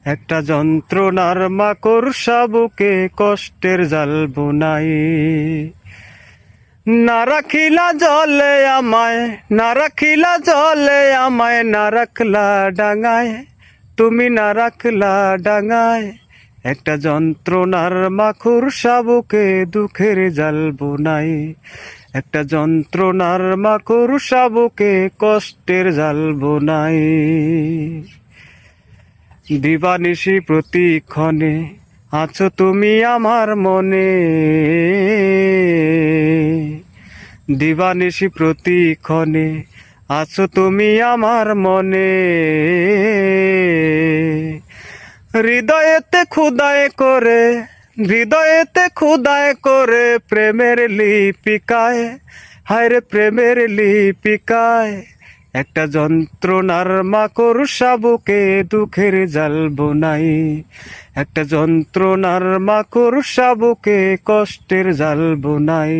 একটা যন্ত্রণার মাকড়সা বুকে কষ্টের জাল বুনাই। না রাখিলা জলে আমায়, না রাখিলা জলে আমায়, না রাখলা ডাঙায়, তুমি না রাখলা ডাঙায়। একটা যন্ত্রণার মাকড়সা বুকে দুঃখের জাল বুনাই। একটা যন্ত্রণার মাকড়সা বুকে কষ্টের জাল বুনাই। দিবানিশি প্রতিক্ষণে আছো তুমি আমার মনে, দিবানিশি প্রতিক্ষণে আছো তুমি আমার মনে। হৃদয়েতে খুদায় করে, হৃদয়েতে খুদায় করে প্রেমের লিপিকায়, হায়রে প্রেমের লিপিকায়। একটা যন্ত্রণার মাকড়সা বুকে দুঃখের জাল বুনাই। একটা যন্ত্রণার মাকড়সা বুকে কষ্টের জাল বুনাই।